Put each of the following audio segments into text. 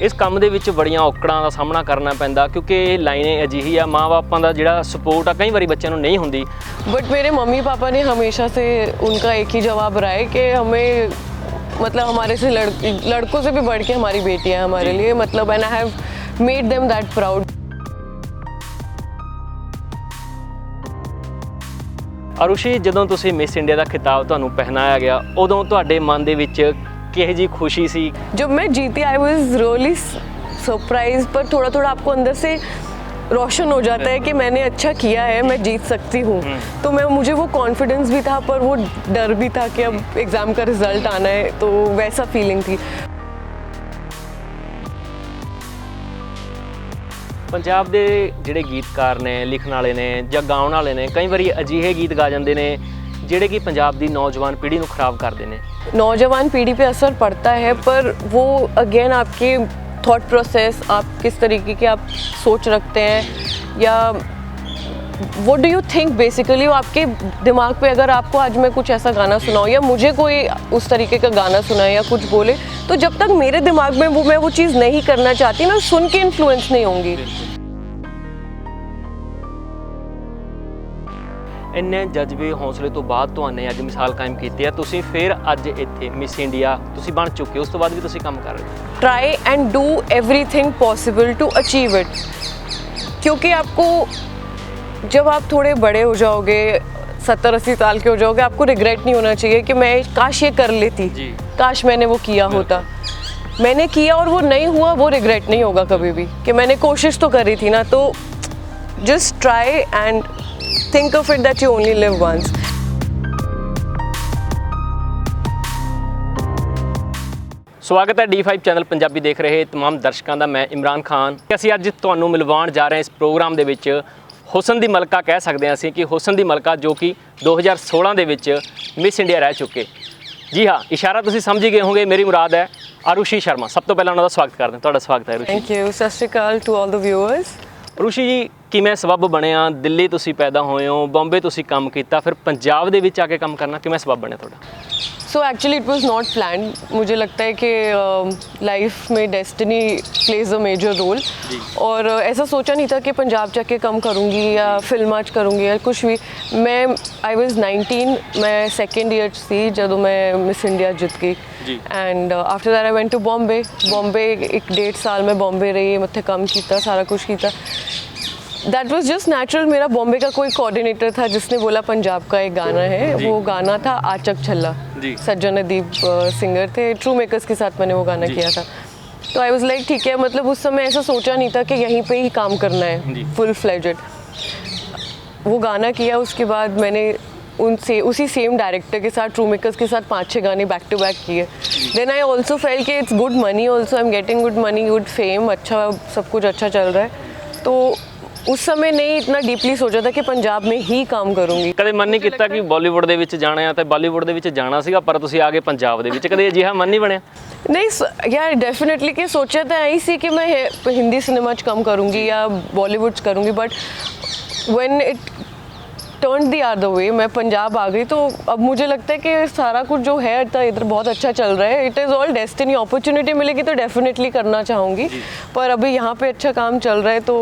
इस काम ਦੇ ਵਿੱਚ ਬੜੀਆਂ ਔਕੜਾਂ ਦਾ ਸਾਹਮਣਾ ਕਰਨਾ ਪੈਂਦਾ क्योंकि ਇਹ ਲਾਈਨ ਅਜਿਹੀ ਆ ਮਾਂ ਬਾਪਾਂ ਦਾ ਜਿਹੜਾ ਸਪੋर्ट ਆ कई बारी बच्चों ਨੂੰ नहीं ਹੁੰਦੀ। बट मेरे मम्मी पापा ने हमेशा से उनका एक ही जवाब रहा है कि हमें मतलब हमारे से लड़कों से भी बढ़ के हमारी बेटियां हैं हमारे लिए, मतलब and I have made them that proud. Arushi ਜਦੋਂ ਤੁਸੀਂ ਮਿਸ ਇੰਡੀਆ ਦਾ ਖਿਤਾਬ ਤੁਹਾਨੂੰ ਪਹਿਨਾਇਆ ਗਿਆ ਉਦੋਂ ਤੁਹਾਡੇ ਮਨ ਦੇ ਵਿੱਚ किह जी खुशी सी? जब मैं जीती आई वॉज रियली सरप्राइज, पर थोड़ा थोड़ा आपको अंदर से रोशन हो जाता है कि मैंने अच्छा किया है, मैं जीत सकती हूँ। तो मुझे वो कॉन्फिडेंस भी था पर वो डर भी था कि अब एग्ज़ाम का रिज़ल्ट आना है, तो वैसा फीलिंग थी। पंजाब ਦੇ ਜਿਹੜੇ ਗੀਤਕਾਰ ਨੇ ਲਿਖਣ ਵਾਲੇ ਨੇ ਜਾਂ ਗਾਉਣ ਵਾਲੇ ਨੇ ਕਈ ਵਾਰੀ ਅਜਿਹੇ ਗੀਤ ਗਾ ਜਾਂਦੇ ਨੇ ਜਿਹੜੇ कि पंजाब ਦੀ नौजवान पीढ़ी ਨੂੰ ਖਰਾਬ ਕਰਦੇ ਨੇ। नौजवान पीढ़ी पे असर पड़ता है, पर वो अगेन आपके थॉट प्रोसेस, आप किस तरीके के आप सोच रखते हैं या what do you think basically, वो आपके दिमाग पे अगर आपको आज मैं कुछ ऐसा गाना सुनाऊँ या मुझे कोई उस तरीके का गाना सुनाए या कुछ बोले, तो जब तक मेरे दिमाग में मैं वो चीज़ नहीं करना चाहती, मैं सुन के इन्फ्लुएंस नहीं होंगी। ਇੰਨੇ ਜਜ਼ਬੇ ਹੌਸਲੇ ਤੋਂ ਬਾਅਦ ਤੁਹਾਨੇ ਅੱਜ ਮਿਸਾਲ ਕਾਇਮ ਕੀਤੀ ਹੈ, ਤੁਸੀਂ ਫਿਰ ਅੱਜ ਇੱਥੇ ਮਿਸ ਇੰਡੀਆ ਤੁਸੀਂ ਬਣ ਚੁੱਕੇ ਹੋ, ਉਸ ਤੋਂ ਬਾਅਦ ਵੀ ਤੁਸੀਂ ਕੰਮ ਕਰ ਰਹੇ ਹੋ। Try and do everything possible to achieve it, क्योंकि आपको जब आप थोड़े बड़े हो जाओगे 70-80 साल के हो जाओगे, आपको रिग्रेट नहीं होना चाहिए कि मैं काश ये कर लेती, काश मैंने वो किया होता। मैंने किया और वो नहीं हुआ, वो रिग्रेट नहीं होगा कभी भी कि मैंने कोशिश तो करी थी ना। तो just try and think of it that you only live once। ਸਵਾਗਤ ਹੈ D5 ਚੈਨਲ ਪੰਜਾਬੀ ਦੇਖ ਰਹੇ तमाम ਦਰਸ਼ਕਾਂ ਦਾ। ਮੈਂ ਇਮਰਾਨ ਖਾਨ। ਅਸੀਂ ਅੱਜ ਤੁਹਾਨੂੰ ਮਿਲਵਾਉਣ ਜਾ ਰਹੇ ਹਾਂ ਇਸ ਪ੍ਰੋਗਰਾਮ ਦੇ ਵਿੱਚ ਹੁਸਨ ਦੀ ਮਲਕਾ ਕਹਿ ਸਕਦੇ ਹਾਂ ਅਸੀਂ ਕਿ ਹੁਸਨ ਦੀ ਮਲਕਾ ਜੋ ਕਿ 2016 ਦੇ ਵਿੱਚ ਮਿਸ ਇੰਡੀਆ ਰਹਿ ਚੁੱਕੇ। ਜੀ ਹਾਂ, ਇਸ਼ਾਰਾ ਤੁਸੀਂ ਸਮਝ ਹੀ ਗਏ ਹੋਗੇ, ਮੇਰੀ ਮੁਰਾਦ ਹੈ ਅਰੁਸ਼ੀ ਸ਼ਰਮਾ। ਸਭ ਤੋਂ ਪਹਿਲਾਂ ਉਹਨਾਂ ਦਾ ਸਵਾਗਤ ਕਰਦੇ ਹਾਂ। ਤੁਹਾਡਾ ਸਵਾਗਤ ਹੈ ਅਰੁਸ਼ੀ। Thank you. ਸਤਿ ਸ਼੍ਰੀ ਅਕਾਲ ਟੂ ਆਲ ਦ ਵਿਊਅਰਸ। ਅਰੁਸ਼ੀ ਜੀ, ਕਿਵੇਂ ਸਬੱਬ ਬਣਿਆ? ਦਿੱਲੀ ਤੁਸੀਂ ਪੈਦਾ ਹੋਏ ਹੋ, ਬੰਬੇ ਤੁਸੀਂ ਕੰਮ ਕੀਤਾ, ਫਿਰ ਪੰਜਾਬ ਦੇ ਵਿੱਚ ਆ ਕੇ ਕੰਮ ਕਰਨਾ ਕਿਵੇਂ ਸਬੱਬ ਬਣਿਆ ਤੁਹਾਡਾ? So actually it was not planned. मुझे लगता है कि लाइफ में destiny plays a major role, और ऐसा सोचा नहीं था कि पंजाब जाके कम करूँगी या फिल्म आज करूँगी या कुछ भी। मैं आई वॉज 19, मैं सैकेंड ईयर सी जदों मैं मिस इंडिया जीत गई। And after that I went to Bombay. Bombay 1.5 साल में बॉम्बे रही, उत्थे काम किया, सारा कुछ किया। That was just natural. मेरा बॉम्बे का कोई कोऑर्डिनेटर था जिसने बोला पंजाब का एक गाना है, वो गाना था आचक छल्ला। सज्जन अदीब सिंगर थे, ट्रू मेकर्स के साथ मैंने वो गाना किया था। तो आई वॉज लाइक ठीक है, मतलब उस समय ऐसा सोचा नहीं था कि यहीं पे ही काम करना है फुल फ्लेजेड। वो गाना किया, उसके बाद मैंने उनसे उसी सेम डायरेक्टर के साथ ट्रू मेकर्स के साथ 5-6 गाने बैक टू बैक किए। देन आई ऑल्सो फेल कि it's good money, also I am getting good money, good fame, अच्छा सब कुछ अच्छा चल रहा है। तो उस समय नहीं इतना डीपली सोचा था कि पंजाब में ही काम करूँगी। कदे मन नहीं किया कि बॉलीवुड ਦੇ ਵਿੱਚ ਜਾਣਾ ਹੈ ਤੇ ਬਾਲੀਵੁੱਡ ਦੇ ਵਿੱਚ ਜਾਣਾ ਸੀਗਾ, ਪਰ ਤੁਸੀਂ ਆ ਗਏ ਪੰਜਾਬ ਦੇ ਵਿੱਚ, ਕਦੇ ਅਜਿਹਾ ਮਨ ਨਹੀਂ ਬਣਿਆ? नहीं यार, डेफिनेटली कि सोचा था यही सी कि मैं हिंदी सिनेमा च कम करूँगी या बॉलीवुड च करूँगी, but when it turn the other way, मैं पंजाब आ गई, तो अब मुझे लगता है कि सारा कुछ जो है इधर बहुत अच्छा चल रहा है। It is all destiny. Opportunity मिलेगी तो डेफिनेटली करना चाहूँगी, पर अभी यहाँ पे अच्छा काम चल रहा है तो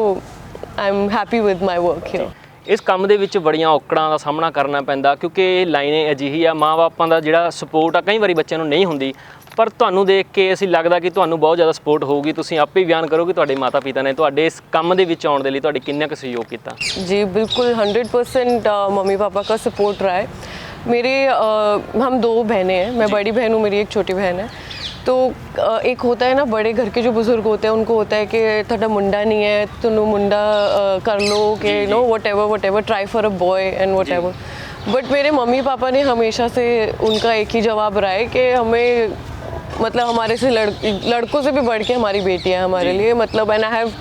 I am happy with my work here. ਇਸ ਕੰਮ ਦੇ ਵਿੱਚ ਬੜੀਆਂ ਔਕੜਾਂ ਦਾ ਸਾਹਮਣਾ ਕਰਨਾ ਪੈਂਦਾ ਕਿਉਂਕਿ ਇਹ ਲਾਈਨ ਅਜਿਹੀ ਆ ਮਾਂ ਬਾਪਾਂ ਦਾ ਜਿਹੜਾ ਸਪੋਰਟ ਆ ਕਈ ਵਾਰੀ ਬੱਚਿਆਂ ਨੂੰ ਨਹੀਂ ਹੁੰਦੀ, ਪਰ ਤੁਹਾਨੂੰ ਦੇਖ ਕੇ ਅਸੀਂ ਲੱਗਦਾ ਕਿ ਤੁਹਾਨੂੰ ਬਹੁਤ ਜ਼ਿਆਦਾ ਸਪੋਰਟ ਹੋਊਗੀ। ਤੁਸੀਂ ਆਪੇ ਹੀ ਬਿਆਨ ਕਰੋ ਕਿ ਤੁਹਾਡੇ ਮਾਤਾ ਪਿਤਾ ਨੇ ਤੁਹਾਡੇ ਇਸ ਕੰਮ ਦੇ ਵਿੱਚ ਆਉਣ ਦੇ ਲਈ ਤੁਹਾਡੇ ਕਿੰਨਾ ਕੁ ਸਹਿਯੋਗ ਕੀਤਾ? जी बिल्कुल 100% मम्मी पापा का सपोर्ट रहा है। मेरे हम 2 बहनें हैं, मैं बड़ी बहन हूँ, मेरी एक छोटी बहन है। तो एक होता है ना, बड़े घर के जो बुजुर्ग होते हैं उनको होता है कि थोड़ा मुंडा नहीं है, तुम मुंडा कर लो कि know what ever try for a boy and what ever. But मेरे मम्मी पापा ने हमेशा से उनका एक ही जवाब रहा है कि हमें मतलब हमारे से लड़कों से भी बढ़ के हमारी बेटियां हैं हमारे लिए, मतलब and I have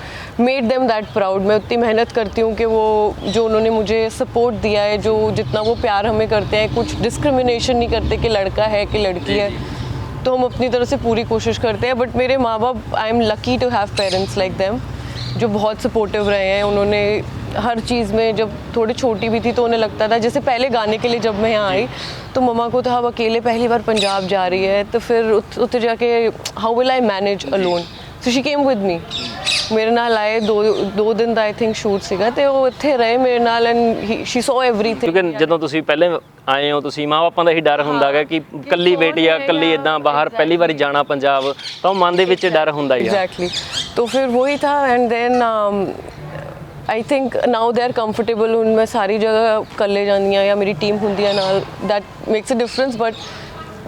made them that proud. मैं उतनी मेहनत करती हूँ कि वो जो उन्होंने मुझे सपोर्ट दिया है, जो जितना वो प्यार हमें करते हैं, कुछ डिस्क्रिमिनेशन नहीं करते कि लड़का है कि लड़की है, तो हम अपनी तरफ से पूरी कोशिश करते हैं। बट मेरे माँ बाप, I am lucky to have parents like them जो बहुत सपोर्टिव रहे हैं। उन्होंने हर चीज़ में, जब थोड़ी छोटी भी थी तो उन्हें लगता था, जैसे पहले गाने के लिए जब मैं यहाँ आई तो मम्मा को था अब अकेले पहली बार पंजाब जा रही है, तो फिर उधर जाके how will I manage alone. So she came with me, ਮੇਰੇ ਨਾਲ ਆਏ, ਦੋ ਦਿਨ ਦਾ ਆਈ ਥਿੰਕ ਸ਼ੂਟ ਸੀਗਾ ਤੇ ਉਹ ਇੱਥੇ ਰਹੇ ਮੇਰੇ ਨਾਲ ਐਂਡ ਸ਼ੀ ਸੌ ਐਵਰੀਥਿੰਗ। ਕਿਉਂਕਿ ਜਦੋਂ ਤੁਸੀਂ ਪਹਿਲੇ ਆਏ ਹੋ, ਤੁਸੀਂ ਮਾਂ ਬਾਪਾਂ ਦਾ ਹੀ ਡਰ ਹੁੰਦਾ ਹੈਗਾ ਕਿ ਕੱਲੀ ਬੇਟੀ ਆ, ਕੱਲੀ ਇਦਾਂ ਬਾਹਰ ਪਹਿਲੀ ਵਾਰੀ ਜਾਣਾ ਪੰਜਾਬ, ਤਾਂ ਉਹ ਮਨ ਦੇ ਵਿੱਚ ਡਰ ਹੁੰਦਾ ਹੀ ਆ। एग्जैक्टली, तो फिर वही था and then I think now they are comfortable, उनमें सारी जगह कर ले जानियाँ या मेरी टीम होंगी नाल, that makes a difference. But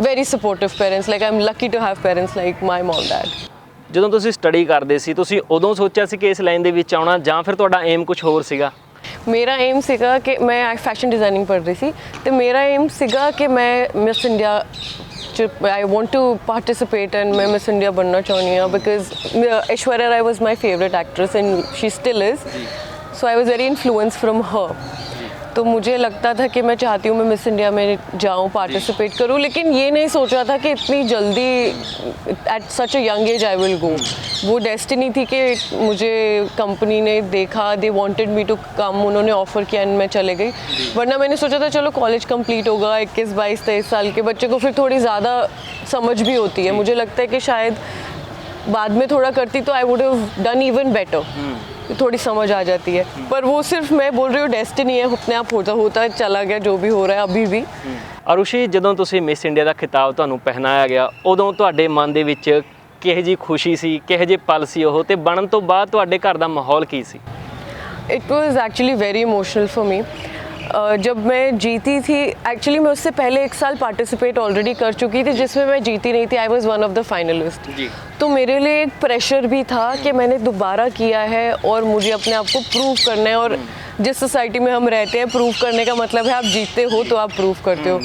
very supportive parents, like I am lucky to have parents like my mom dad. ਜਦੋਂ ਤੁਸੀਂ ਸਟੱਡੀ ਕਰਦੇ ਸੀ, ਤੁਸੀਂ ਉਦੋਂ ਸੋਚਿਆ ਸੀ ਕਿ ਇਸ ਲਾਈਨ ਦੇ ਵਿੱਚ ਆਉਣਾ, ਜਾਂ ਫਿਰ ਤੁਹਾਡਾ ਏਮ ਕੁਝ ਹੋਰ ਸੀਗਾ? मेरा एम सीगा कि मैं फैशन डिज़ाइनिंग पढ़ रही थी, तो मेरा एम सीगा कि मैं miss India, I want to participate and मैं मिस इंडिया बनना चाहती हूँ, because Aishwarya Rai was my favourite actress and she still is, so I was very influence from her. तो मुझे लगता था कि मैं चाहती हूँ मैं मिस इंडिया में जाऊँ, पार्टिसिपेट करूँ, लेकिन ये नहीं सोचा था कि इतनी जल्दी at such a young age I will go. वो डेस्टिनी थी कि मुझे कंपनी ने देखा, they wanted me to come, उन्होंने ऑफ़र किया एंड मैं चले गई। वरना मैंने सोचा था चलो कॉलेज कंप्लीट होगा, 21, 22, 23 साल के बच्चे को फिर थोड़ी ज़्यादा समझ भी होती है। मुझे लगता है कि शायद बाद में थोड़ा करती तो I would have done even better, थोड़ी समझ आ जाती है। पर वो सिर्फ मैं बोल रही हूँ डेस्टिनी है, अपने आप होता चला गया जो भी हो रहा है अभी भी। ਅਰੁਸ਼ੀ, ਜਦੋਂ ਤੁਸੀਂ ਮਿਸ ਇੰਡੀਆ ਦਾ ਖਿਤਾਬ ਤੁਹਾਨੂੰ ਪਹਿਨਾਇਆ ਗਿਆ, ਉਦੋਂ ਤੁਹਾਡੇ ਮਨ ਦੇ ਵਿੱਚ ਕਿਹੋ ਜਿਹੀ ਖੁਸ਼ੀ ਸੀ, ਕਿਹੋ ਜਿਹੇ ਪਲ ਸੀ ਉਹ, ਤੇ ਬਣਨ ਤੋਂ ਬਾਅਦ ਤੁਹਾਡੇ ਘਰ ਦਾ ਮਾਹੌਲ ਕੀ ਸੀ? It was actually very emotional for me. जब मैं जीती थी, एक्चुअली मैं उससे पहले 1 साल पार्टिसिपेट ऑलरेडी कर चुकी थी जिसमें मैं जीती नहीं थी, I was one of the finalist. तो मेरे लिए एक प्रेशर भी था कि मैंने दोबारा किया है और मुझे अपने आप को प्रूव करना है, और जिस सोसाइटी में हम रहते हैं प्रूव करने का मतलब है आप जीतते हो तो आप प्रूव करते हो।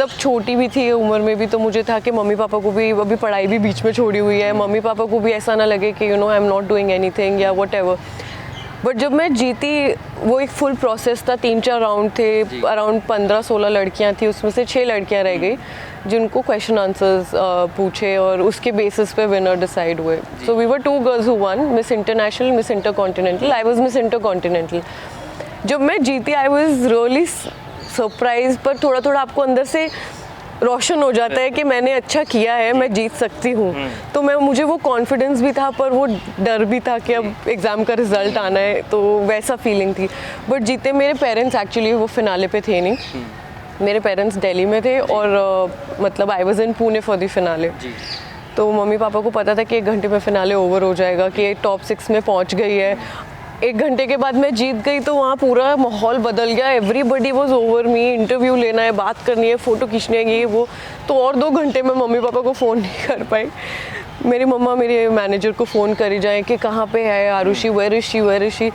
तब छोटी भी थी उम्र में भी, तो मुझे था कि मम्मी पापा को भी, अभी पढ़ाई भी बीच में छोड़ी हुई है, मम्मी पापा को भी ऐसा ना लगे कि you know I am not doing anything या वट एवर। बट जब मैं जीती, वो एक फुल प्रोसेस था, 3-4 राउंड थे, अराउंड 15-16 लड़कियां थी, उसमें से 6 लड़कियां रह गई जिनको क्वेश्चन आंसर्स पूछे और उसके बेसिस पे विनर डिसाइड हुए। So we were 2 girls who won, miss international, miss intercontinental. I was miss intercontinental. जब मैं जीती आई वाज रियली सरप्राइज, पर थोड़ा थोड़ा आपको अंदर से रोशन हो जाता है कि मैंने अच्छा किया है, मैं जीत सकती हूँ। तो मुझे वो कॉन्फिडेंस भी था, पर वो डर भी था कि अब एग्ज़ाम का रिज़ल्ट आना है, तो वैसा फीलिंग थी। बट जीते मेरे पेरेंट्स एक्चुअली वो फिनाले पे थे नहीं, मेरे पेरेंट्स दिल्ली में थे और मतलब I was in Pune for the finale. तो मम्मी पापा को पता था कि 1 घंटे में फिनाले ओवर हो जाएगा, कि टॉप 6 में पहुँच गई है। 1 घंटे के बाद मैं जीत गई तो वहाँ पूरा माहौल बदल गया, everybody was over me, interview लेना है, बात करनी है, फ़ोटो खींचनी है, ये वो। तो और 2 घंटे में मम्मी पापा को फ़ोन नहीं कर पाई। मेरी मम्मा मेरे मैनेजर को फ़ोन करी जाए कि कहाँ पे है आरुषि, वेयर इज़ शी।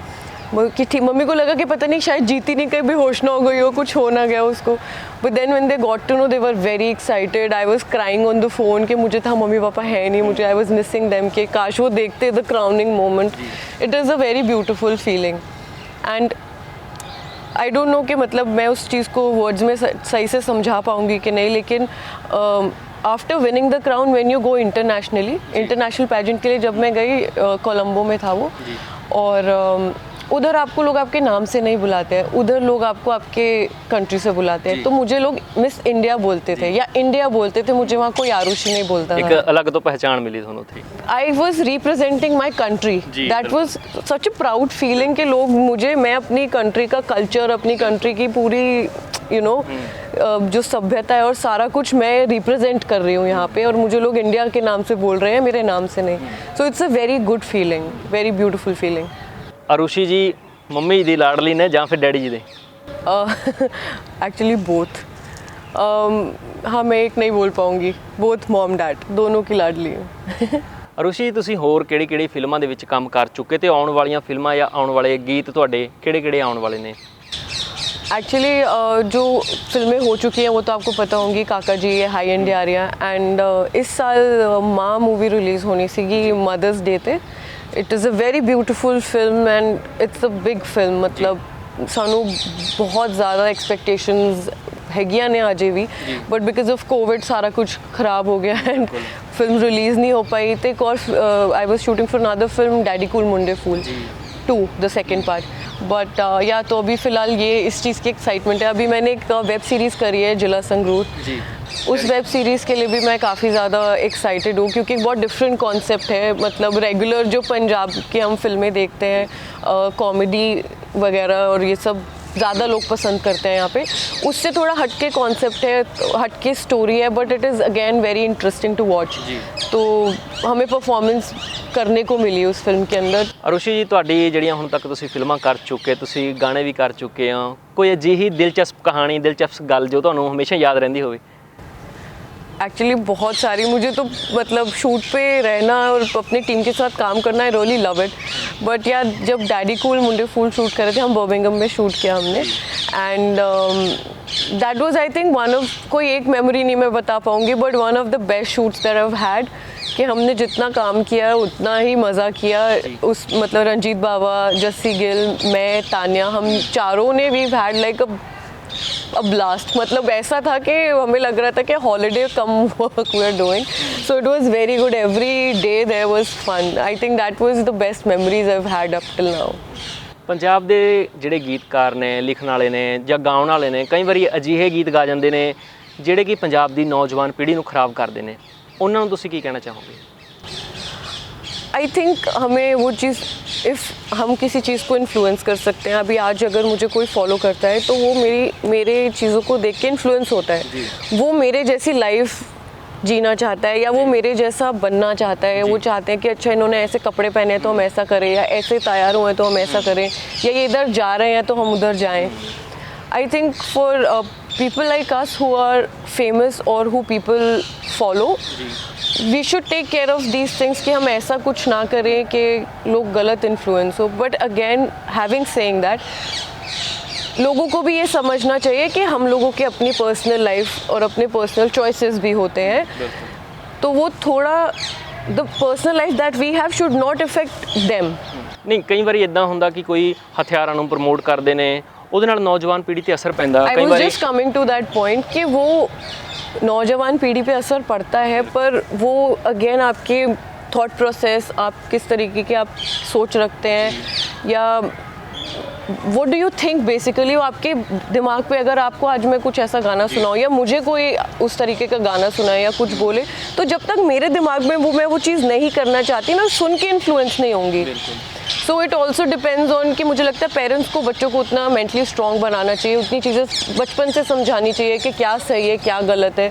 कि ठीक, मम्मी को लगा कि पता नहीं शायद जीती नहीं, कहीं बेहोश ना हो गई हो, कुछ हो ना गया उसको। But then when they got to know, they were very excited. I was crying on the phone कि मुझे था मम्मी पापा है नहीं, मुझे आई वाज मिसिंग देम, कि काश वो देखते the crowning moment. It is a very beautiful feeling and I don't know कि मतलब मैं उस चीज़ को वर्ड्स में सही से समझा पाऊँगी कि नहीं, लेकिन after winning the crown, when you go internationally, international pageant के लिए जब मैं गई, कोलंबो में था वो, और उधर आपको लोग आपके नाम से नहीं बुलाते हैं, उधर लोग आपको आपके कंट्री से बुलाते हैं। तो मुझे लोग मिस इंडिया बोलते थे या इंडिया बोलते थे, मुझे वहाँ कोई आरुषि नहीं बोलता था। एक अलग तो पहचान मिली दोनों थी। I was representing my country, that was such a proud feeling कि लोग मुझे, मैं अपनी कंट्री का कल्चर, अपनी कंट्री की पूरी यू नो जो सभ्यता है और सारा कुछ मैं रिप्रेजेंट कर रही हूँ यहाँ पे, और मुझे लोग इंडिया के नाम से बोल रहे हैं, मेरे नाम से नहीं। So it's a very good feeling, very beautiful feeling. Arushi ji ਮੰਮੀ ਦੀ ਲਾਡਲੀ ਨੇ ਜਾਂ ਫਿਰ ਡੈਡੀ ਜੀ ਦੇ? Actually both. हाँ, मैं एक नहीं बोल पाऊँगी, बोथ मॉम डैड, दोनों की लाडली हूँ। ਅਰੁਸ਼ੀ, ਤੁਸੀਂ ਹੋਰ ਕਿਹੜੀ ਫਿਲਮਾਂ ਦੇ ਵਿੱਚ ਕੰਮ ਕਰ ਚੁੱਕੇ, ਤੇ ਆਉਣ ਵਾਲੀਆਂ ਫਿਲਮਾਂ ਜਾਂ ਆਉਣ ਵਾਲੇ ਗੀਤ ਤੁਹਾਡੇ ਕਿਹੜੇ ਆਉਣ ਵਾਲੇ ਨੇ? एक्चुअली जो फिल्में हो चुकी हैं वो तो आपको पता होंगी, काका जी, हाई एंड यारियाँ, एंड इस साल माँ मूवी रिलीज़ होनी सीगी मदर्स डे पे। It is a very beautiful film and it's a big film. मतलब सानू बहुत ज़्यादा एक्सपेक्टेशंस हैगियां ने अजे भी, बट बिकॉज ऑफ कोविड सारा कुछ ख़राब हो गया एंड फिल्म रिलीज़ नहीं हो पाई। तो एक और I was shooting for another film, daddy cool Munde fool 2, the second part. But या तो अभी फ़िलहाल ये इस चीज़ की एक्साइटमेंट है। अभी मैंने एक वेब सीरीज़ करी है जिला संगरूर, उस वेब सीरीज़ के लिए भी मैं काफ़ी ज़्यादा एक्साइटेड हूँ, क्योंकि बहुत डिफरेंट कॉन्सेप्ट है। मतलब रेगुलर जो पंजाब की हम फिल्में देखते हैं, कॉमेडी वगैरह और ये सब ज़्यादा लोग पसंद करते हैं यहाँ पे, उससे थोड़ा हटके कॉन्सेप्ट है, हटके स्टोरी है, but it is again very interesting to watch. तो हमें परफॉर्मेंस करने को मिली उस फिल्म के अंदर। ਅਰੁਸ਼ੀ ਜੀ, ਤੁਹਾਡੀ ਜਿਹੜੀਆਂ ਹੁਣ ਤੱਕ ਤੁਸੀਂ ਫਿਲਮਾਂ ਕਰ ਚੁੱਕੇ, ਤੁਸੀਂ ਗਾਣੇ ਵੀ ਕਰ ਚੁੱਕੇ ਹੋ, ਕੋਈ ਅਜਿਹੀ ਦਿਲਚਸਪ ਕਹਾਣੀ, ਦਿਲਚਸਪ ਗੱਲ ਜੋ ਤੁਹਾਨੂੰ ਹਮੇਸ਼ਾ ਯਾਦ ਰਹਿੰਦੀ ਹੋਵੇ? एक्चुअली बहुत सारी, मुझे तो मतलब शूट पे रहना और अपनी टीम के साथ काम करना, I really love it. But यार, जब डैडी कूल मुंडे फूल शूट कर रहे थे, हम बर्मिंघम में शूट किया हमने, and that was I think one of, कोई एक मेमोरी नहीं मैं बता पाऊँगी, but one of the best shoots that I have had, कि हमने जितना काम किया उतना ही मज़ा किया। उस मतलब रंजीत बाबा, जस्सी गिल, मैं, तान्या, हम चारों ने we had like a blast. मतलब ऐसा था कि हमें लग रहा था कि holiday cum work we are doing, so it was very good, every day there was fun. I think that was the best memories I have had up till now. Punjab ਦੇ ਜਿਹੜੇ ਗੀਤਕਾਰ ਨੇ, ਲਿਖਣ ਵਾਲੇ ਨੇ ਜਾਂ ਗਾਉਣ ਵਾਲੇ ਨੇ, ਕਈ ਵਾਰੀ ਅਜਿਹੇ ਗੀਤ ਗਾ ਜਾਂਦੇ ਨੇ ਜਿਹੜੇ ਕਿ ਪੰਜਾਬ ਦੀ ਨੌਜਵਾਨ ਪੀੜ੍ਹੀ ਨੂੰ ਖਰਾਬ ਕਰਦੇ ਨੇ, ਉਹਨਾਂ ਨੂੰ ਤੁਸੀਂ ਕੀ ਕਹਿਣਾ ਚਾਹੋਗੇ? आई थिंक हमें वो चीज़, इफ़ हम किसी चीज़ को इन्फ्लुएंस कर सकते हैं, अभी आज अगर मुझे कोई फॉलो करता है तो वो मेरे चीज़ों को देख के इन्फ्लुएंस होता है, वो मेरे जैसी लाइफ जीना चाहता है, या वो मेरे जैसा बनना चाहता है। वो चाहते हैं कि अच्छा, इन्होंने ऐसे कपड़े पहने हैं तो हम ऐसा करें, या ऐसे तैयार हुए हैं तो हम ऐसा करें, या ये इधर जा रहे हैं तो हम उधर जाएं। I think for people like us who are famous or who people follow, we should take care of these things, कि हम ऐसा कुछ ना करें कि लोग गलत इन्फ्लुएंस हो। But again, having saying that, लोगों को भी ये समझना चाहिए कि हम लोगों के अपनी पर्सनल लाइफ और अपने पर्सनल चॉइसेस भी होते हैं, तो वो थोड़ा the personal life that we have should not affect them. ਨਹੀਂ, ਕਈ ਵਾਰੀ ਇਦਾਂ ਹੁੰਦਾ ਕਿ ਕੋਈ ਹਥਿਆਰਾਂ ਨੂੰ ਪ੍ਰਮੋਟ ਕਰਦੇ ਨੇ, ਉਹਦੇ ਨਾਲ ਨੌਜਵਾਨ ਪੀੜ੍ਹੀ ਤੇ ਅਸਰ ਪੈਂਦਾ। I was just coming to that point कि वो नौजवान पीढ़ी पे असर पड़ता है, पर वो अगेन आपके थॉट प्रोसेस, आप किस तरीके के आप सोच रखते हैं, या what do you think basically, वो आपके दिमाग पे, अगर आपको आज मैं कुछ ऐसा गाना सुनाऊँ या मुझे कोई उस तरीके का गाना सुनाए या कुछ बोले, तो जब तक मेरे दिमाग में मैं वो चीज़ नहीं करना चाहती, मैं सुन के इन्फ्लुएंस नहीं होंगी। So it also depends on कि मुझे लगता है पेरेंट्स को बच्चों को उतना मेंटली स्ट्रॉन्ग बनाना चाहिए, उतनी चीज़ें बचपन से समझानी चाहिए कि क्या सही है क्या गलत है,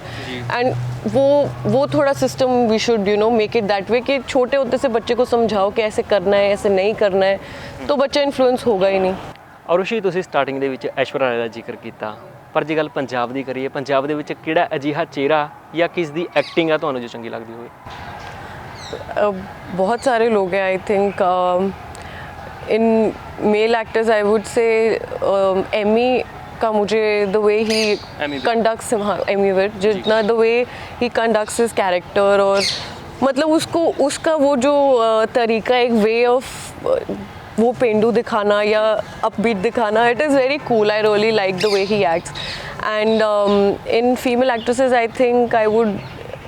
एंड वो थोड़ा system we should make it that way, कि छोटे होते से बच्चे को समझाओ कि ऐसे करना है, ऐसे नहीं करना है, तो बच्चा इन्फ्लुएंस होगा ही नहीं। ਅਰੁਸ਼ੀ, ਤੁਸੀਂ ਸਟਾਰਟਿੰਗ ਦੇ ਵਿੱਚ ਐਸ਼ਵਰਿਆ ਰਾਏ ਦਾ ਜ਼ਿਕਰ ਕੀਤਾ, ਪਰ ਜੇ ਗੱਲ ਪੰਜਾਬ ਦੀ ਕਰੀਏ, ਪੰਜਾਬ ਦੇ ਵਿੱਚ ਕਿਹੜਾ ਅਜਿਹਾ ਚਿਹਰਾ ਜਾਂ ਕਿਸ ਦੀ ਐਕਟਿੰਗ ਆ ਤੁਹਾਨੂੰ ਜੋ ਚੰਗੀ ਲੱਗਦੀ ਹੋਵੇ? बहुत सारे लोग हैं। I think in male actors I would say Ammy का, मुझे द वे ही कंडक्ट्स, हाँ एमी विर्क, जितना the way he conducts his character, और मतलब उसका वो जो तरीका, एक वे ऑफ वो पेंडू दिखाना या अपबीट दिखाना, it is very cool. I really like the way he acts. And in female actresses I think I would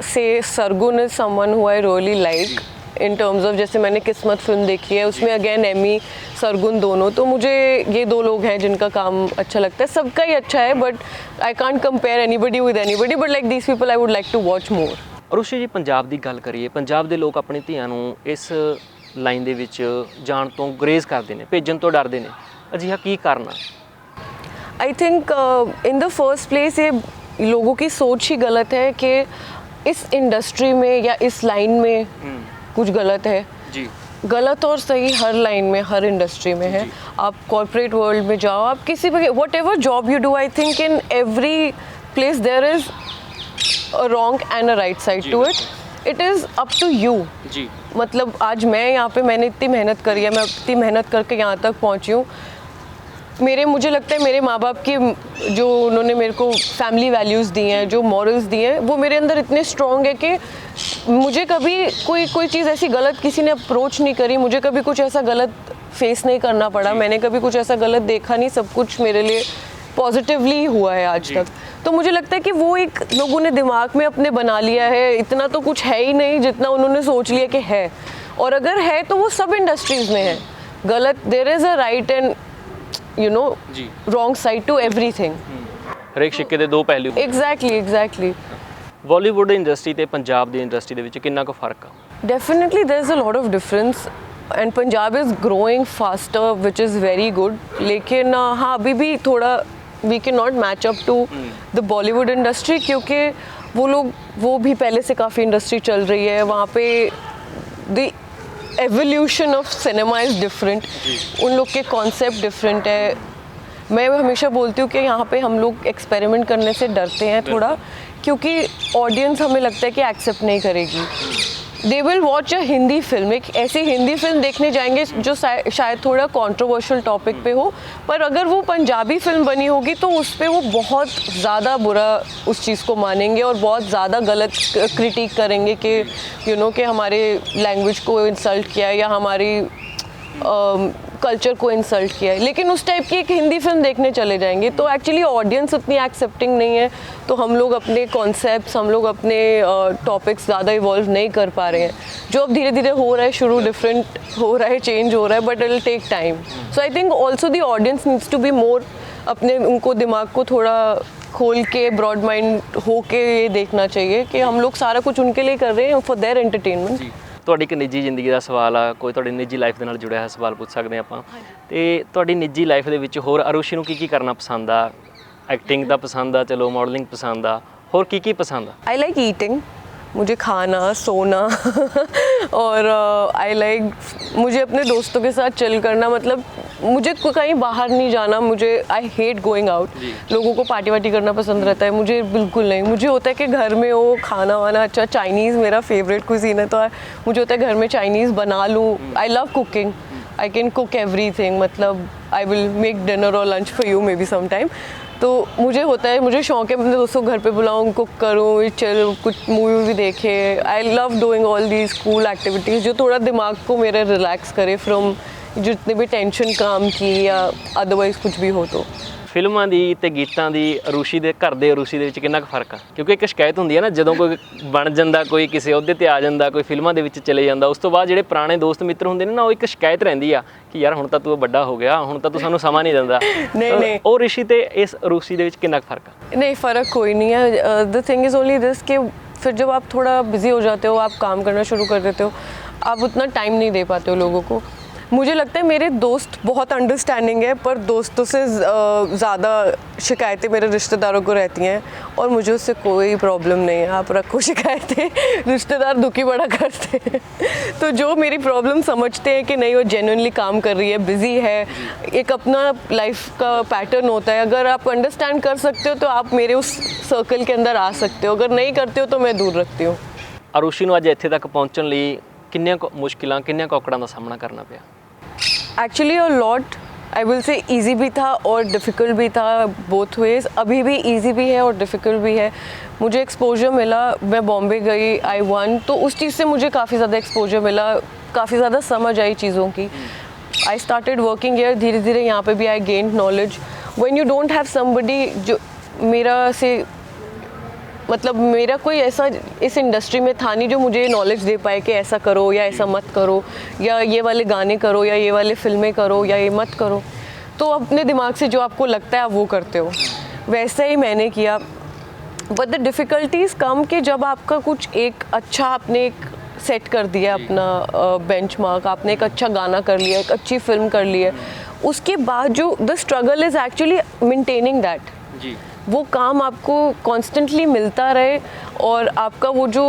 से Sargun is someone who I really like, in terms of, जैसे मैंने किस्मत film देखी है, उसमें अगेन एमी, सरगुन दोनों, तो मुझे ये दो लोग हैं जिनका काम अच्छा लगता है। सबका ही अच्छा है, but I can't compare anybody with anybody, but like these people I would like to watch more. Arushi ji, Punjab ਦੀ ਗੱਲ ਕਰੀਏ, ਪੰਜਾਬ ਦੇ ਲੋਕ ਆਪਣੀ ਧੀਆਂ ਨੂੰ ਇਸ ਲਾਈਨ ਦੇ ਵਿੱਚ ਜਾਣ ਤੋਂ ਗੁਰੇਜ਼ ਕਰਦੇ ਨੇ, ਭੇਜਣ ਤੋਂ ਡਰਦੇ ਨੇ, ਅਜਿਹਾ ਕੀ ਕਾਰਨ ਆ? आई think in the first place ये लोगों की सोच ही गलत है कि इस इंडस्ट्री में या इस लाइन में कुछ गलत है। जी, गलत और सही हर लाइन में, हर इंडस्ट्री में है। आप कॉर्पोरेट वर्ल्ड में जाओ, आप किसी भी, whatever job you do, I think in every place there is a wrong and a right side to it. It is up to you. जी, मतलब आज मैं यहाँ पे, मैंने इतनी मेहनत करी है, मैं इतनी मेहनत करके यहाँ तक पहुँची हूँ। मुझे लगता है मेरे माँ बाप की, जो उन्होंने मेरे को फैमिली वैल्यूज़ दी हैं, जो मॉरल्स दिए हैं, वो मेरे अंदर इतने स्ट्रॉन्ग है कि मुझे कभी कोई चीज़ ऐसी गलत किसी ने अप्रोच नहीं करी, मुझे कभी कुछ ऐसा गलत फेस नहीं करना पड़ा, मैंने कभी कुछ ऐसा गलत देखा नहीं, सब कुछ मेरे लिए पॉजिटिवली हुआ है आज तक। तो मुझे लगता है कि वो एक लोगों ने दिमाग में अपने बना लिया है, इतना तो कुछ है ही नहीं जितना उन्होंने सोच लिया कि है, और अगर है तो वो सब इंडस्ट्रीज़ में है गलत। There is a right and wrong side to everything। ਹਰੇਕ ਸਿੱਕੇ ਦੇ ਦੋ ਪਹਿਲੂ। एग्जैक्टली। ਬਾਲੀਵੁੱਡ ਇੰਡਸਟਰੀ ਤੇ ਪੰਜਾਬ ਦੀ ਇੰਡਸਟਰੀ ਦੇ ਵਿੱਚ ਕਿੰਨਾ ਕੁ ਫਰਕ ਆ? Definitely, there's a lot of difference, and Punjab is growing faster, which is very good. लेकिन हाँ अभी भी थोड़ा we cannot match up to the Bollywood industry, क्योंकि वो भी पहले से काफ़ी इंडस्ट्री चल रही है वहाँ पे। the evolution of cinema is different, उन लोग के कॉन्सेप्ट डिफरेंट है। मैं हमेशा बोलती हूँ कि यहाँ पे हम लोग एक्सपेरिमेंट करने से डरते हैं थोड़ा, क्योंकि ऑडियंस हमें लगता है कि एक्सेप्ट नहीं करेगी। They will watch a Hindi film, एक ऐसी हिंदी फिल्म देखने जाएंगे जो शायद थोड़ा कंट्रोवर्शियल टॉपिक पे हो, पर अगर वो पंजाबी फिल्म बनी होगी तो उस पर वो बहुत ज़्यादा बुरा उस चीज़ को मानेंगे और बहुत ज़्यादा गलत क्रिटिक करेंगे कि कि हमारे लैंग्वेज को इंसल्ट किया है या हमारी कल्चर को इंसल्ट किया है। लेकिन उस टाइप की एक हिंदी फिल्म देखने चले जाएंगे तो एक्चुअली ऑडियंस उतनी एक्सेप्टिंग नहीं है, तो हम लोग अपने कॉन्सेप्ट्स, हम लोग अपने टॉपिक्स ज़्यादा इवॉल्व नहीं कर पा रहे हैं। जो अब धीरे धीरे हो रहा है, शुरू डिफरेंट हो रहा है, चेंज हो रहा है, but it will take time. So I think also the audience needs to be more, अपने उनको दिमाग को थोड़ा खोल के ब्रॉड माइंड हो के ये देखना चाहिए कि हम लोग सारा कुछ उनके लिए कर रहे हैं, फॉर देयर एंटरटेनमेंट। ਤੁਹਾਡੀ ਇੱਕ ਨਿੱਜੀ ਜ਼ਿੰਦਗੀ ਦਾ ਸਵਾਲ ਆ, ਕੋਈ ਤੁਹਾਡੀ ਨਿੱਜੀ ਲਾਈਫ ਦੇ ਨਾਲ ਜੁੜਿਆ ਹੋਇਆ ਸਵਾਲ ਪੁੱਛ ਸਕਦੇ ਆਪਾਂ। ਤੇ ਤੁਹਾਡੀ ਨਿੱਜੀ ਲਾਈਫ ਦੇ ਵਿੱਚ ਹੋਰ ਅਰੁਸ਼ੀ ਨੂੰ ਕੀ ਕਰਨਾ ਪਸੰਦ ਆ? ਐਕਟਿੰਗ ਦਾ ਪਸੰਦ ਆ, ਚਲੋ ਮॉडलिंग पसंद आ, ਹੋਰ ਕੀ पसंद आ? आई लाइक ईटिंग, मुझे खाना सोना और आई लाइक मुझे अपने दोस्तों के साथ चिल करना, मतलब मुझे कहीं बाहर नहीं जाना। मुझे आई हेट गोइंग आउट, लोगों को पार्टी वार्टी करना पसंद रहता है, मुझे बिल्कुल नहीं। मुझे होता है कि घर में हो खाना वाना अच्छा, चाइनीज़ मेरा फेवरेट कुजीन है, तो मुझे होता है घर में चाइनीज़ बना लूँ। I love cooking, I can cook everything, मतलब आई विल मेक डिनर और lunch for you maybe some time. तो मुझे होता है, मुझे शौक है अपने दोस्तों को घर पे बुलाऊँ, कुक करूँ, चल कुछ मूवी भी देखे। I love doing all these cool activities जो थोड़ा दिमाग को मेरे रिलैक्स करे फ्रॉम जितने भी टेंशन काम की या अदरवाइज़ कुछ भी हो। तो ਫਿਲਮਾਂ ਦੀ ਤੇ ਗੀਤਾਂ ਦੀ ਅਰੁਸ਼ੀ ਦੇ ਘਰ ਦੇ ਅਰੁਸ਼ੀ ਦੇ ਵਿੱਚ ਕਿੰਨਾ ਕੁ ਫਰਕ ਆ? ਕਿਉਂਕਿ ਇੱਕ ਸ਼ਿਕਾਇਤ ਹੁੰਦੀ ਹੈ ਨਾ, ਜਦੋਂ ਕੋਈ ਬਣ ਜਾਂਦਾ, ਕੋਈ ਕਿਸੇ ਅਹੁਦੇ ਤੇ ਆ ਜਾਂਦਾ, ਕੋਈ ਫਿਲਮਾਂ ਦੇ ਵਿੱਚ ਚਲੇ ਜਾਂਦਾ, ਉਸ ਤੋਂ ਬਾਅਦ ਜਿਹੜੇ ਪੁਰਾਣੇ ਦੋਸਤ ਮਿੱਤਰ ਹੁੰਦੇ ਨੇ ਨਾ, ਉਹ ਇੱਕ ਸ਼ਿਕਾਇਤ ਰਹਿੰਦੀ ਆ ਕਿ ਯਾਰ ਹੁਣ ਤਾਂ ਤੂੰ ਵੱਡਾ ਹੋ ਗਿਆ, ਹੁਣ ਤਾਂ ਤੂੰ ਸਾਨੂੰ ਸਮਾਂ ਨਹੀਂ ਦਿੰਦਾ। नहीं ਉਹ ਰਿਸ਼ੀ ਤੇ ਇਸ ਅਰੁਸ਼ੀ ਦੇ ਵਿੱਚ ਕਿੰਨਾ ਕੁ ਫਰਕ ਆ? नहीं, फ़र्क कोई नहीं है। The thing is only this कि फिर जब आप थोड़ा बिज़ी हो जाते हो, आप काम करना शुरू कर देते हो, आप उतना टाइम नहीं दे पाते हो लोगों को। मुझे लगता है मेरे दोस्त बहुत अंडरस्टैंडिंग है, पर दोस्तों से ज़्यादा शिकायतें मेरे रिश्तेदारों को रहती हैं, और मुझे उससे कोई प्रॉब्लम नहीं है। आप रखो शिकायतें, रिश्तेदार दुखी बड़ा करते हैं। तो जो मेरी प्रॉब्लम समझते हैं कि नहीं वो जेन्युइनली काम कर रही है, बिज़ी है, एक अपना लाइफ का पैटर्न होता है, अगर आप अंडरस्टैंड कर सकते हो तो आप मेरे उस सर्कल के अंदर आ सकते हो, अगर नहीं करते हो तो मैं दूर रखती हूँ। ਅਰੁਸ਼ੀ ਨੂੰ ਅੱਜ ਇੱਥੇ ਤੱਕ ਪਹੁੰਚਣ ਲਈ ਕਿੰਨੀਆਂ ਕੁ ਮੁਸ਼ਕਿਲਾਂ, ਕਿੰਨੀਆਂ ਕੁ ਔਕੜਾਂ ਦਾ ਸਾਹਮਣਾ ਕਰਨਾ ਪਿਆ? Actually a lot, I will say easy भी था और डिफ़िकल्ट भी था, बोथ वेज। अभी भी ईजी भी है और डिफ़िकल्ट भी है। मुझे एक्सपोजर मिला, मैं बॉम्बे गई, आई वन, तो उस चीज़ से मुझे काफ़ी ज़्यादा एक्सपोजर मिला, काफ़ी ज़्यादा समझ आई चीज़ों की। आई स्टार्टेड वर्किंग हियर, धीरे धीरे यहाँ पे भी I gain knowledge. When you don't have somebody जो मेरा से, मतलब मेरा कोई ऐसा इस इंडस्ट्री में था नहीं जो मुझे नॉलेज दे पाए कि ऐसा करो या ऐसा मत करो, या ये वाले गाने करो या ये वाले फिल्में करो या ये मत करो। तो अपने दिमाग से जो आपको लगता है आप वो करते हो, वैसे ही मैंने किया। बट द डिफ़िकल्टीज़ कम कि जब आपका कुछ एक अच्छा आपने एक सेट कर दिया अपना बेंचमार्क, आपने एक अच्छा गाना कर लिया, एक अच्छी फिल्म कर ली है, उसके बाद जो the struggle is actually maintaining that. जी, वो काम आपको कॉन्स्टेंटली मिलता रहे, और आपका वो जो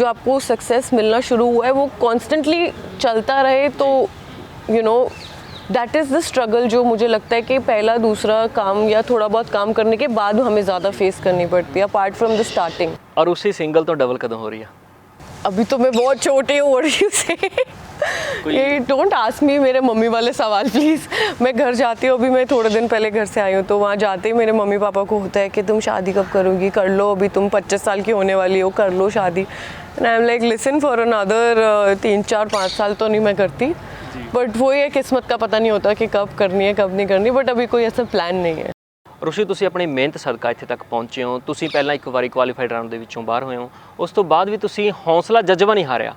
आपको सक्सेस मिलना शुरू हुआ है वो कॉन्स्टेंटली चलता रहे, तो you know that is the struggle जो मुझे लगता है कि पहला दूसरा काम या थोड़ा बहुत काम करने के बाद हमें ज़्यादा फेस करनी पड़ती है, apart from the starting. Arushi single ਤੋਂ ਡਬਲ कदों हो रही है? अभी तो मैं बहुत छोटी हूँ और से ये डोंट आस्क मी मेरे मम्मी वाले सवाल प्लीज़। मैं घर जाती हूँ, अभी मैं थोड़े दिन पहले घर से आई हूँ, तो वहाँ जाते ही मेरे मम्मी पापा को होता है कि तुम शादी कब करोगी, कर लो, अभी तुम 25 साल की होने वाली हो, कर लो शादी। And I am like listen for another 3-4-5 साल तो नहीं मैं करती, बट वो ये किस्मत का पता नहीं होता कि कब करनी है कब नहीं करनी, बट अभी कोई ऐसा प्लान नहीं है। ਅਰੁਸ਼ੀ, ਤੁਸੀਂ ਆਪਣੀ ਮਿਹਨਤ ਸਦਕਾ ਇੱਥੇ ਤੱਕ ਪਹੁੰਚੇ ਹੋ। ਤੁਸੀਂ ਪਹਿਲਾਂ ਇੱਕ ਵਾਰੀ ਕੁਆਲੀਫਾਈਡ ਰਾਊਂਡ ਦੇ ਵਿੱਚੋਂ ਬਾਹਰ ਹੋਏ ਹੋ, ਉਸ ਤੋਂ ਬਾਅਦ ਵੀ ਤੁਸੀਂ ਹੌਸਲਾ ਜਜ਼ਬਾ ਨਹੀਂ ਹਾਰਿਆ।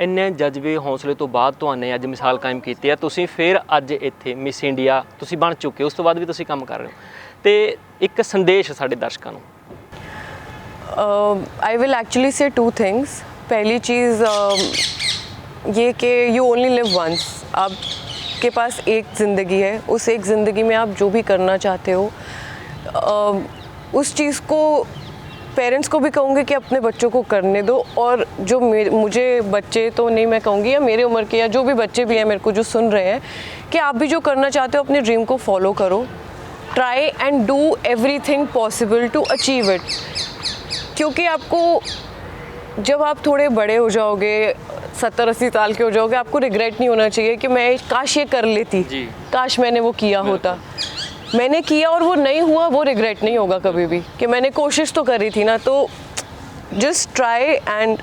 ਇੰਨੇ ਜਜ਼ਬੇ ਹੌਸਲੇ ਤੋਂ ਬਾਅਦ ਤੁਹਾਨੇ ਅੱਜ ਮਿਸਾਲ ਕਾਇਮ ਕੀਤੀ ਹੈ। ਤੁਸੀਂ ਫਿਰ ਅੱਜ ਇੱਥੇ ਮਿਸ ਇੰਡੀਆ ਤੁਸੀਂ ਬਣ ਚੁੱਕੇ ਹੋ, ਉਸ ਤੋਂ ਬਾਅਦ ਵੀ ਤੁਸੀਂ ਕੰਮ ਕਰ ਰਹੇ ਹੋ, ਤੇ ਇੱਕ ਸੰਦੇਸ਼ ਸਾਡੇ ਦਰਸ਼ਕਾਂ ਨੂੰ। आई विल एक्चुअली से 2 थिंग्स। पहली चीज़ ये कि यू ओनली लिव वंस, आपके पास एक ज़िंदगी है, उस एक ज़िंदगी में आप जो भी करना चाहते हो उस चीज़ को पेरेंट्स को भी कहूँगी कि अपने बच्चों को करने दो। और जो मुझे बच्चे तो नहीं मैं कहूँगी, या मेरे उम्र के या जो भी बच्चे भी हैं मेरे को जो सुन रहे हैं, कि आप भी जो करना चाहते हो अपने ड्रीम को फॉलो करो, try and do everything possible to achieve it. क्योंकि आपको जब आप थोड़े बड़े हो जाओगे, 70-80 साल के हो जाओगे, आपको रिग्रेट नहीं होना चाहिए कि मैं काश ये कर लेती, काश मैंने वो किया होता। मैंने किया और वो नहीं हुआ, वो रिग्रेट नहीं होगा कभी भी कि मैंने कोशिश तो करी थी ना। तो just try and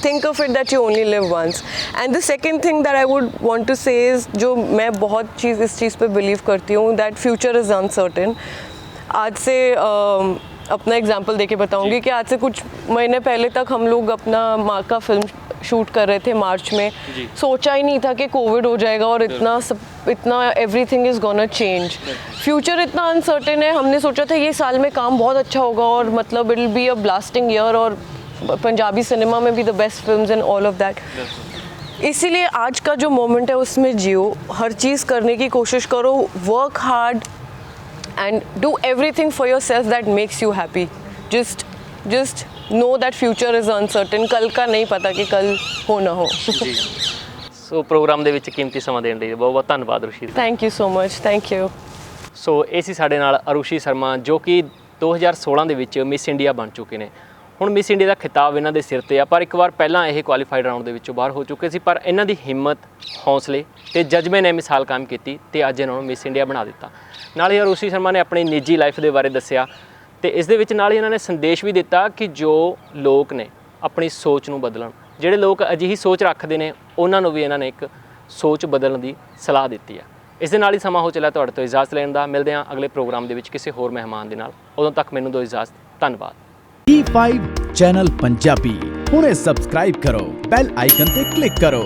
think of it that you only live once. And the second thing that I would want to say is, जो मैं बहुत इस चीज़ पे बिलीव करती हूँ, that future is uncertain. आज से अपना एग्जांपल देके बताऊंगी कि आज से कुछ महीने पहले तक हम लोग अपना माँ का फिल्म शूट कर रहे थे मार्च में, सोचा ही नहीं था कि कोविड हो जाएगा और इतना everything is gonna change. Future इतना अनसर्टेन है, हमने सोचा था ये साल में काम बहुत अच्छा होगा और मतलब it will be a blasting year और पंजाबी सिनेमा में भी the best films and all of that. इसीलिए आज का जो मोमेंट है उसमें जियो, हर चीज़ करने की कोशिश करो, work hard and do everything for your self that makes you happy. Just know that future is uncertain, कल का नहीं पता कि कल हो ना हो। ਸੋ ਪ੍ਰੋਗਰਾਮ ਦੇ ਵਿੱਚ ਕੀਮਤੀ ਸਮਾਂ ਦੇਣ ਲਈ ਬਹੁਤ ਬਹੁਤ ਧੰਨਵਾਦ Rushi. Thank you so much, thank you. So ਇਹ ਸੀ ਸਾਡੇ ਨਾਲ ਅਰੁਸ਼ੀ ਸ਼ਰਮਾ, ਜੋ ਕਿ 2016 ਦੇ ਵਿੱਚ ਮਿਸ ਇੰਡੀਆ ਬਣ ਚੁੱਕੇ ਨੇ। ਹੁਣ ਮਿਸ ਇੰਡੀਆ ਦਾ ਖਿਤਾਬ ਇਹਨਾਂ ਦੇ ਸਿਰ ਤੇ ਆ, ਪਰ ਇੱਕ ਵਾਰ ਪਹਿਲਾਂ ਇਹ ਕੁਆਲੀਫਾਈਡ ਰਾਊਂਡ ਦੇ ਵਿੱਚੋਂ ਬਾਹਰ ਹੋ ਚੁੱਕੇ ਸੀ, ਪਰ ਇਹਨਾਂ ਦੀ ਹਿੰਮਤ, ਹੌਸਲੇ ਤੇ ਜਜ਼ਬੇ ਨੇ ਮਿਸਾਲ ਕਾਇਮ ਕੀਤੀ ਤੇ ਅੱਜ ਇਹਨਾਂ ਨੂੰ ਮਿਸ ਇੰਡੀਆ ਬਣਾ ਦਿੱਤਾ। ਨਾਲ ਹੀ ਅਰੁਸ਼ੀ ਸ਼ਰਮਾ ਨੇ ਆਪਣੀ ਨਿੱਜੀ ਲਾਈਫ ਦੇ ਬਾਰੇ ਦੱਸਿਆ ਤੇ ਇਸ ਦੇ ਵਿੱਚ ਨਾਲ ਹੀ ਇਹਨਾਂ ਨੇ ਸੰਦੇਸ਼ ਵੀ ਦਿੱਤਾ ਕਿ ਜੋ ਲੋਕ ਨੇ ਆਪਣੀ ਸੋਚ ਨੂੰ ਬਦਲਣ, ਜਿਹੜੇ ਲੋਕ ਅਜਿਹੀ ਸੋਚ ਰੱਖਦੇ ਨੇ ਉਹਨਾਂ ਨੂੰ ਵੀ ਇਹਨਾਂ ਨੇ ਇੱਕ ਸੋਚ ਬਦਲਣ ਦੀ ਸਲਾਹ ਦਿੱਤੀ ਹੈ। ਇਸ ਦੇ ਨਾਲ ਹੀ ਸਮਾਂ ਹੋ ਚੱਲਿਆ ਤੁਹਾਡੇ ਤੋਂ ਇਜਾਜ਼ਤ ਲੈਣ ਦਾ। ਮਿਲਦੇ ਹਾਂ ਅਗਲੇ ਪ੍ਰੋਗਰਾਮ ਦੇ ਵਿੱਚ ਕਿਸੇ ਹੋਰ ਮਹਿਮਾਨ ਦੇ ਨਾਲ, ਉਦੋਂ ਤੱਕ ਮੈਨੂੰ ਦਿਓ ਇਜਾਜ਼ਤ। ਧੰਨਵਾਦ। D5 ਚੈਨਲ ਪੰਜਾਬੀ ਹੁਣੇ ਸਬਸਕ੍ਰਾਈਬ ਕਰੋ, ਬੈਲ ਆਈਕਨ ਤੇ ਕਲਿੱਕ ਕਰੋ।